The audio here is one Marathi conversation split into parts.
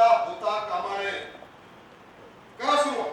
असा होता कामा नये. करा सुरुवात.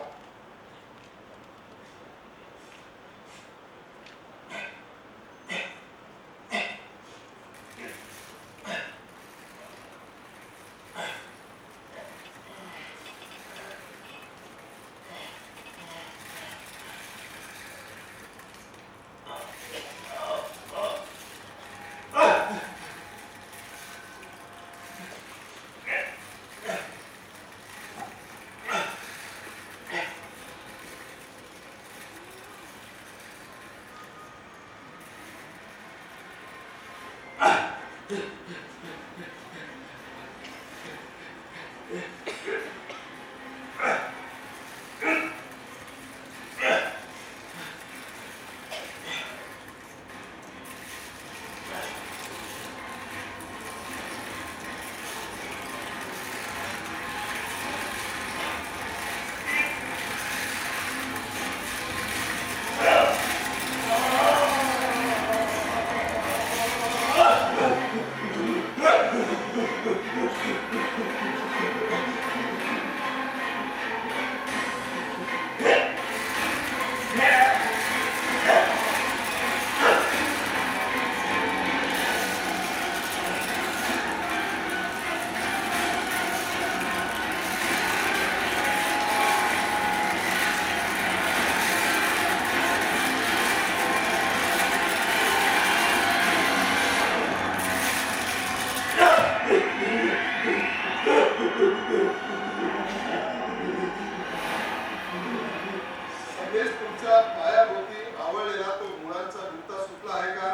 तुमच्या पायाभोवती आवळलेला तो मुळांचा गुंता सुटला आहे का?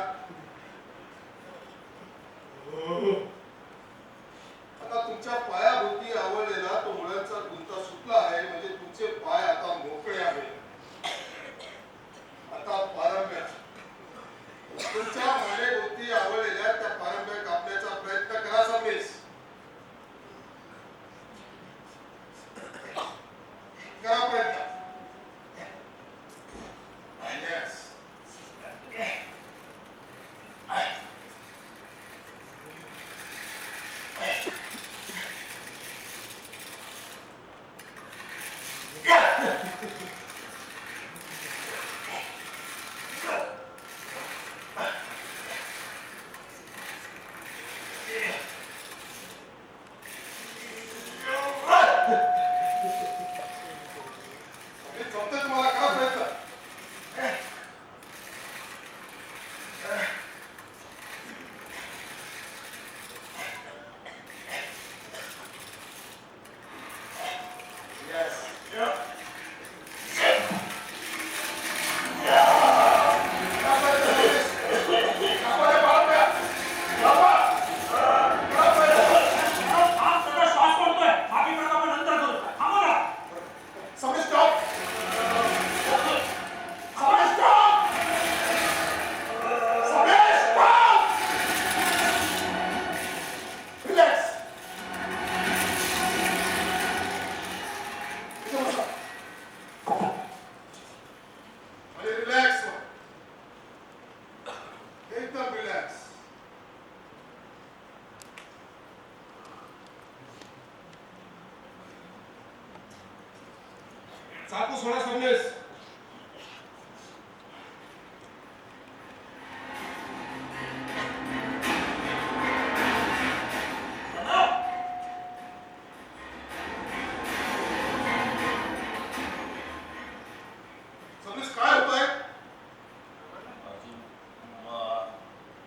आता तुमच्या पायाभोवती आवळलेला तो मुळांचा गुंता सुटला आहे म्हणजे तुमचे पाय आता मोकळे आहेत. आता पारंब्या तुमच्या मानेभोवती आवळलेल्या त्या पारंब्या कापण्याचा प्रयत्न करा सर्वेस. करा प्रयत्न. चाकू सोडा समजेस. समजेस काय होत आहे?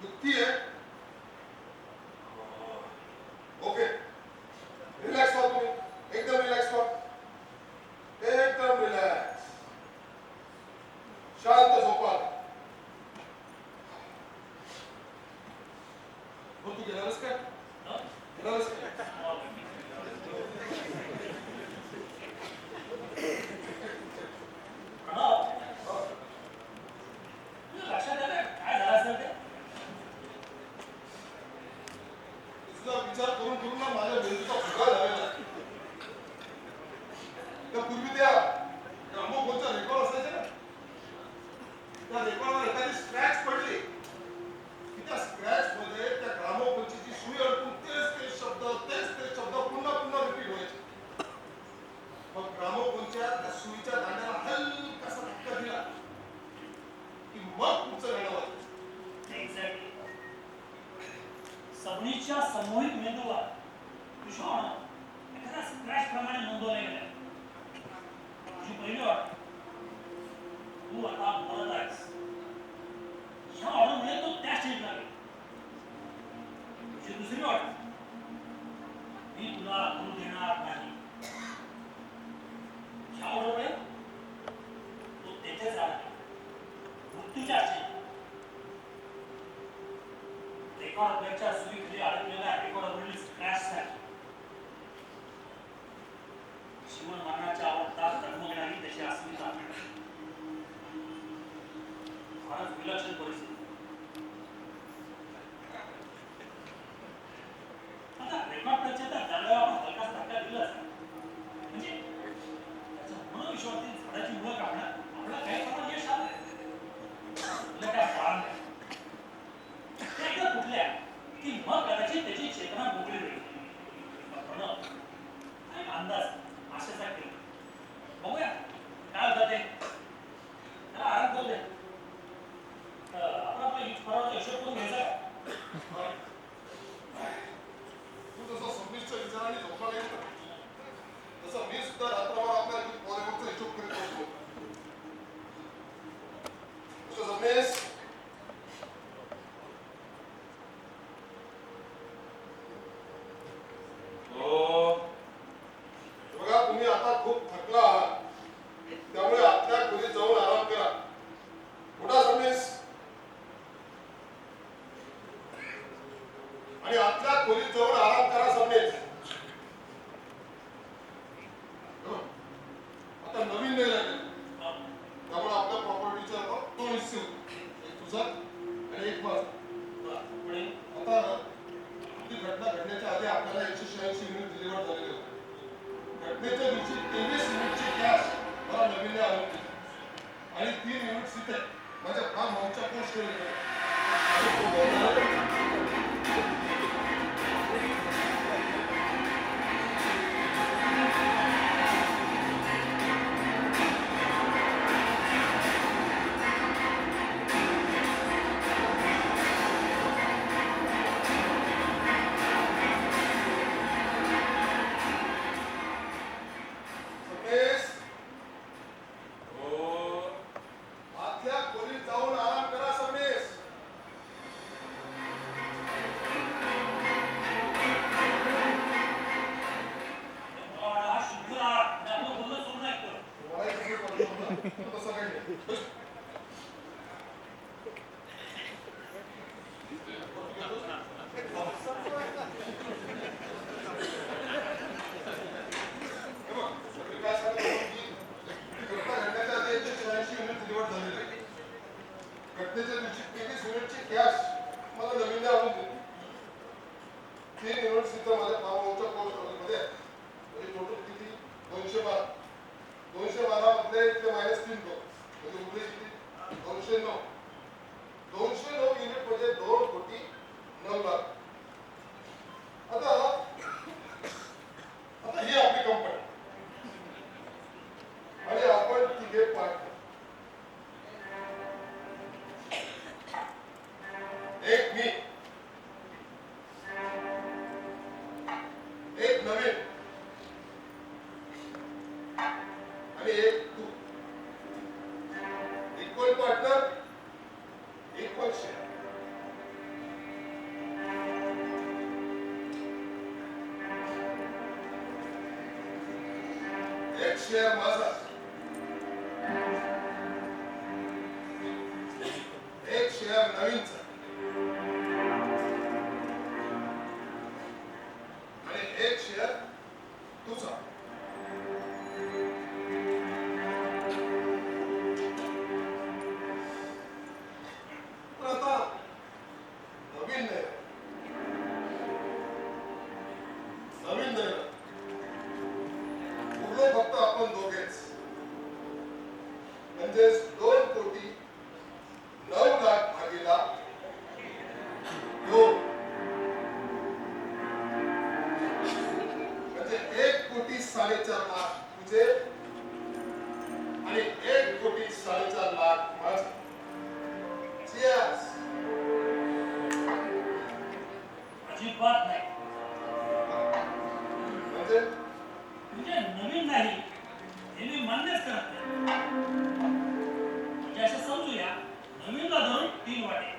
दुखती आहे. ओके रिलॅक्स व्हा तुम्ही. एकदम रिलॅक्स व्हा. एकदम रिलॅक्स. रेकॉर्डरच्या सुईखाली अडकलेल्या रेकॉर्डरवरील क्रॅश झाली. शिवण मानाच्या आवडतात डगमगणारी त्याची अस्मिता. फारच विलक्षण परिस्थिती. आता रेकॉर्डरच्या त्या दरड्यावर आपण हलकाच धक्का दिला असता म्हणजे त्याच्या मनोविश्वातील झाडाची मुळं काढण्यात आपल्याला काही प्रमाणात यश आलं. तुला काय फळां नाही. ते एकदा कुठल्या की मग कदाचित त्याची चेतना मोकळी होईल. पण एक अंदाज आशेचा केला. बघूया काय होतं ते. त्याला आराम करू दे. आपण आपला फरावरचा हिशोब करून घ्यायचा. तू जसं सव्वीसच्या विचाराने झोपला नाही ना तसं मी सुद्धा रात्रभर आपल्या बॉलिवूडचा हिशोब करीत बसतो. सव्वीस बघा तुम्ही आता खूप थकला आहात त्यामुळे आतल्या खोलीत जाऊन आराम करा. उठा सव्वीस आणि आतल्या खोलीत जाऊन आराम करा सव्वीस. आता नवीन नाही लागेल त्यामुळे आपल्या प्रॉपर्टीचा दोन हिस्से होते. एक तुझा आणि एक माझा. आता ही घटना घडण्याच्या आधी आपल्याला 186 युनिट डिलिव्हर झालेले होते. घटनेच्या दिवशी 23 युनिटची कॅश मला नवीनने आणून दिली आणि 3 युनिट्स इथे माझ्या फार्म हाऊसच्या पोस्टवर गेले. आतल्या खोलीत जाऊन आराम करा समेश. तसं काही नाही. घटनेच्या दिवशी 23 युनिटची कॅश मला नवीन आणून दिली. 3 युनिट्स इथं माझ्या फार्म हाऊसच्या पोस्ट ऑफिसमध्ये म्हणजे टोटल किती 212. 212 मधले इथले -3 तो म्हणजे उरले किती 209. 209 युनिट म्हणजे 2,09,00,000. आता ही आपली कंपनी आणि आपण तिघे पार्टनर. एक मी एक नवीन आणि एक तू. Equal partner equal share. एक शेअर माझा एक शेअर नवीनचा आणि एक शेअर तुझा. पण आता नवीन नाही उरलो फक्त आपण दोघेच म्हणजेच 2,09,00,000 भागीला 2 म्हणजे 1,04,00,000 तुझे आणि 1,04,00,000 माझे. Cheers. अजिबात नाही. म्हणजे नवीन नाही हे मी मान्यच करत नाही. म्हणजे असं समजूया नवीनला धरून 3 वाटे.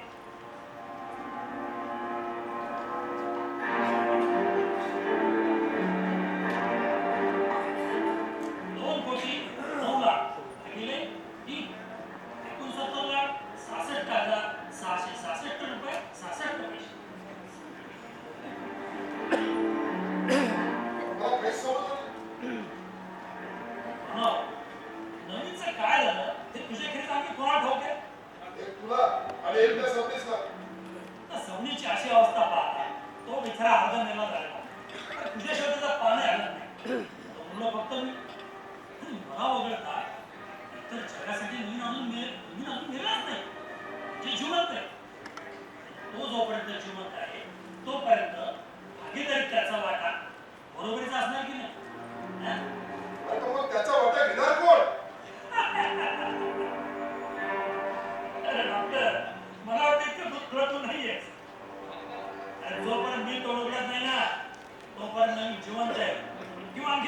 ₹2,09,00,000 ₹69,66,666 ₹66.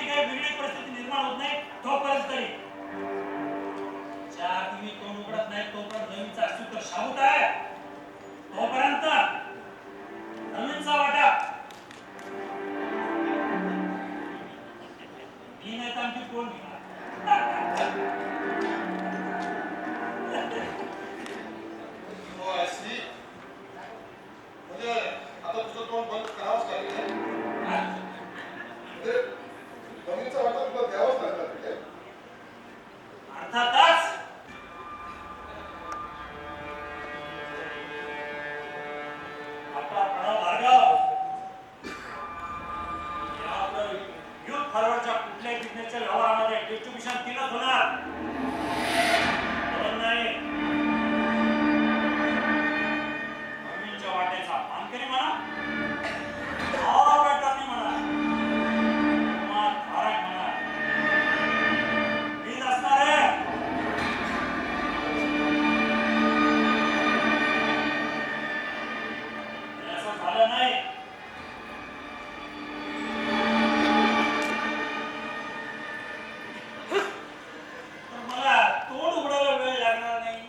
आपली काही वेगळी परिस्थिती निर्माण होत नाही तोपर्यंत तरी ज्या तुम्ही तोंड उघडत नाही तोपर्यंत जमीनचा अस्तित्व शाबूत आहे तोपर्यंत जमीनचा वाटा मी नाही तर आमची कोण हो, I see. म्हणजे आता तुझं तोंड बंद करावंच लागेल. म्हणजे जमिनीचा वाटा तुला द्यावाच लागला तिथे. अर्थातच आपला प्रणव भार्गव या आपलं युथ फॉरवर्डच्या कुठल्याही बिझनेसच्या व्यवहारामध्ये डिस्ट्रीब्युशन तीनच होणार दोन नाही जमीनच्या वाट्याचा मानकरी म्हणा ऑपरेटरनी म्हणा किंवा धारक म्हणा मीच असणार आहे असं झालं नाही तर मला तोंड उघडायला वेळ लागणार नाही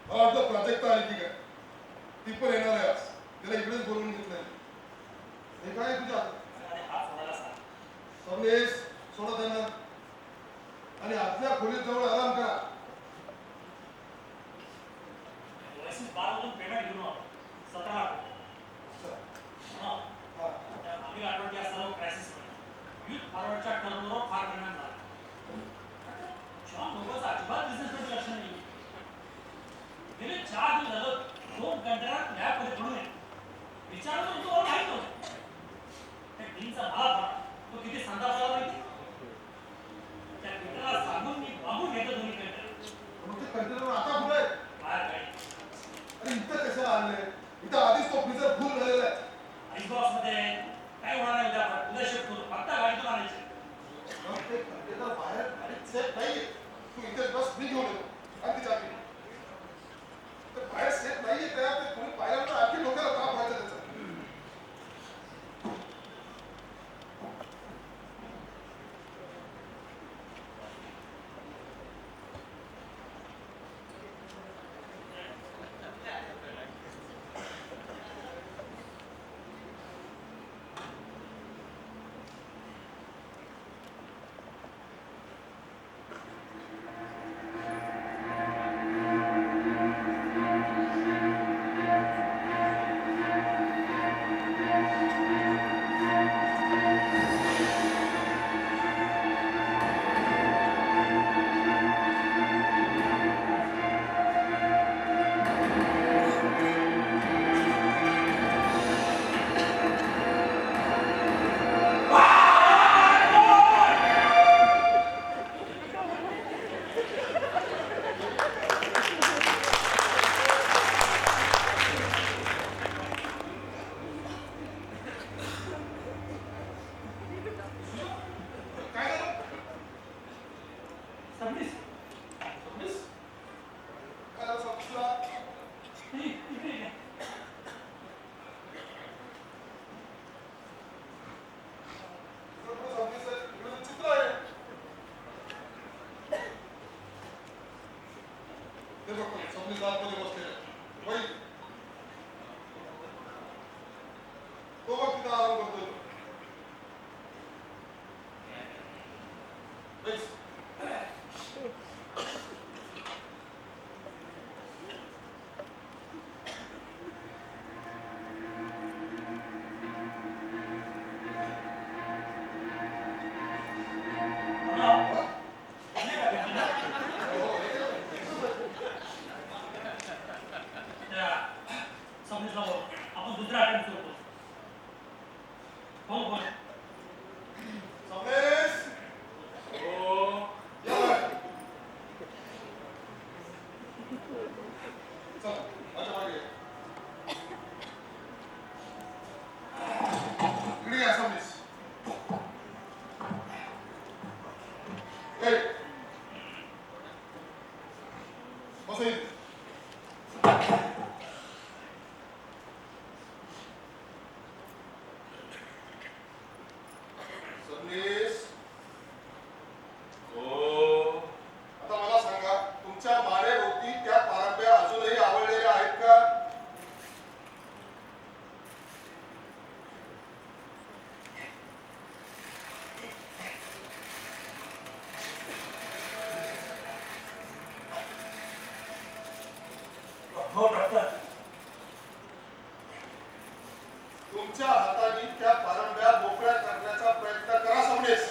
मला वाटलं प्राजक्ता आली की काय, ती पण येणार आहे आज. तिला इकडेच बोलवून घेतलंय. हे काय आहे तुझ्या हातात? अरे हात सोडायला सांग. सबनीस, सोडा त्यांना आणि आतल्या खोलीत जवळ आराम करा. ओएसएस 12 मधून पेमेंट घेऊन आलो. 17 लाख. अच्छा. हा. त्या मागील आठवड्यात या सर्व क्रायसिसमध्ये युथ फॉरवर्डच्या टर्नओव्हरवर फार परिणाम झाला. जॉन लोकांचं अजिबात बिझनेसमध्ये लक्ष नाही. गेले 4 दिवस झालं 2 कंटेनर लॅबमध्ये पडून आहे. विचारलं तर तुम्हाला माहित नव्हतं. त्या टीमचा मला फोन, तो किती संताप झाला माहिती? त्या पीटरला सांगून मी मागून घेतो दोन्ही कंटेनर. मग ते कंटेनर आता कुठे आहे? बाहेर गाडी. अरे इथं कशाला आणलंय? इथं आधीच तो फ्रीजर फुल झालेला आहे. आईसबॉक्समध्ये काय होणार नाही उद्या उद्या शिफ्ट करू. फक्त गाडीतून आणायची. मग ते कंटेनर बाहेर गाडीत सेफ नाहीये. तू इथे बस, मी घेऊन येतो. आणि ती चाबी. ते बाहेर सेफ नाहीये त्या, ते कोणी पाहिल्यानंतर आणखी डोक्याला ताप व्हायचा त्याचा. काय झालं? सबनीस. सबनीस? काय झालं सबनीसला? इकडे ये. इकडं सबनीस आहे. इकडं तर चित्र आहे. ते बघ, सबनीस आतमध्ये बसलेला आहे. वही. तो बघ तिथं आराम करतोय तो. बैस. सबनीसला बोल. आपण दुसरा अटेम्प्ट करतो. हो बोल. सबनीस! या बाहेर. चला, माझ्या मागे या. इकडे या सबनीस. ए, बसा इथे. सबनीस. आता मला सांगा, तुमच्या मानेभोवती त्या पारंब्या अजूनही आवळलेल्या आहेत का? हो डॉक्टर. तुमच्या हाताने त्या पारंब्या मोकळ्या करण्याचा प्रयत्न करा सबनीस.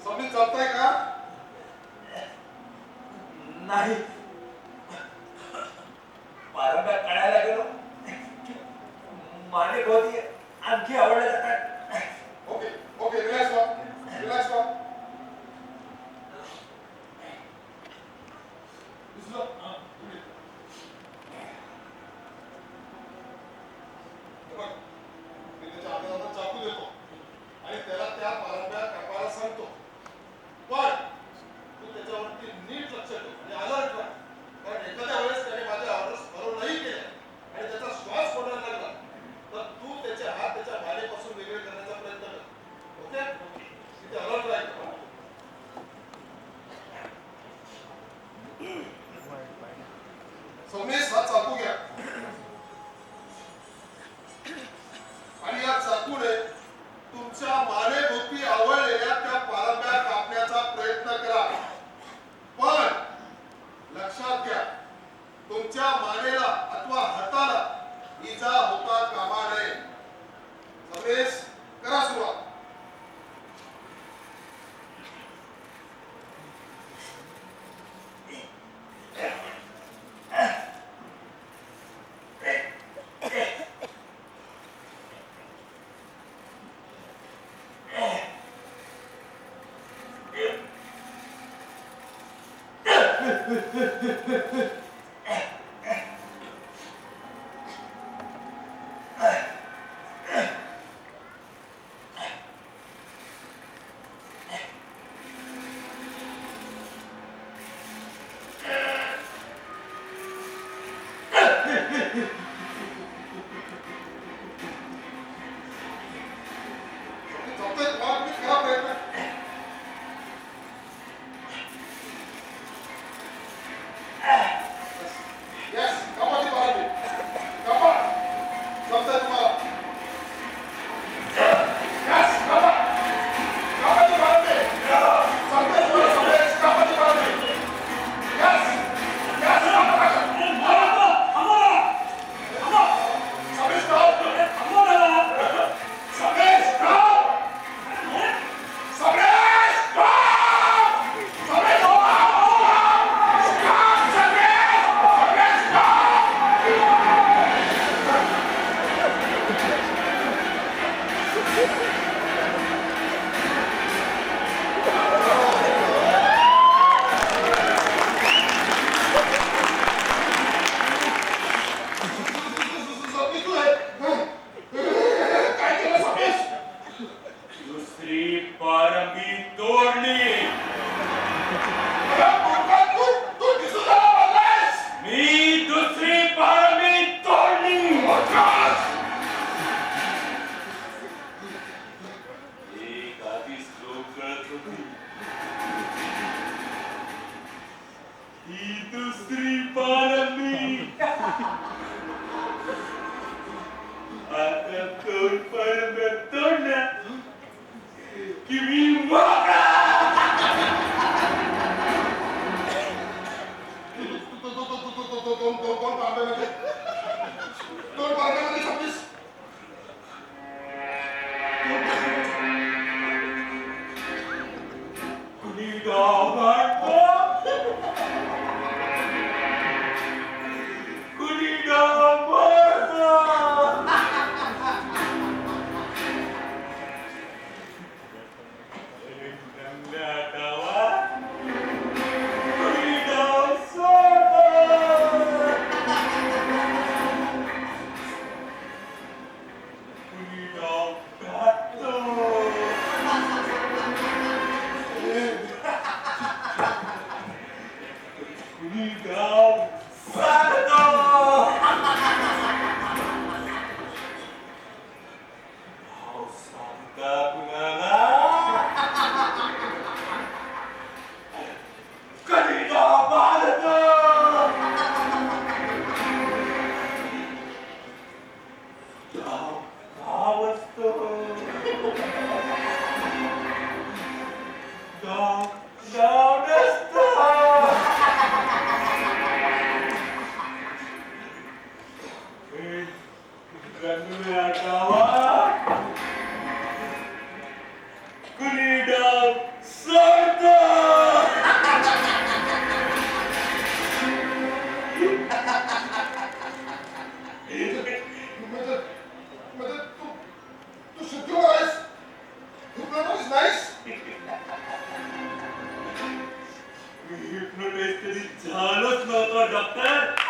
सबनीस चालताय का? नाही. पारंब्या काढायला गेलो. माने भोवती आणखी आवडले जातात. ओके, ओके, रिलॅक्स व्हा. रिलॅक्स व्हा. दुसरं. इकडे. जमतंय तुम्हाला, तुम्ही करा प्रयत्न. Yes, कमाल बारा मिनिट. कमाल. जमतंय तुम्हाला. Yes, कमाल. कमाल बारा मिनिट. जमतंय तुम्हाला सगळेच. कमाल बारा मिनिट. Yes. Yes, कमाल. सगळेच stop. सगळेच stop. सगळेच stop. सगळेच stop. सगळेच stop. काय केलं समेश? दुसरी पारंबी तोडली. तू दिसून आला बोललायस? मी दुसरी पारंबी तोडली. एक आधीच लोक कळत होती. ही दुसरी पारंबी आता दोन पारंब्या तोडल्या की मी मोकळा. दोन पारड्यामध्ये 26. कुणी गाव मांडलं, कुणी गाव मारलं. रंगल्या गावात कुणी गाव सोडलं, कुणी गाव घातलं. कुणी गाव सांगतो. गाव सांगता कुणाला, कधी गाव बांधतो. गाव गाव असतो. गाव गाव नसतं. रंगल्या गावात कुणी डाव सोडतं. म्हणजे तू शुद्धीवर आहेस. Hypnosis is nice. मी हिप्नोटाइज कधी झालोच नव्हतो डॉक्टर.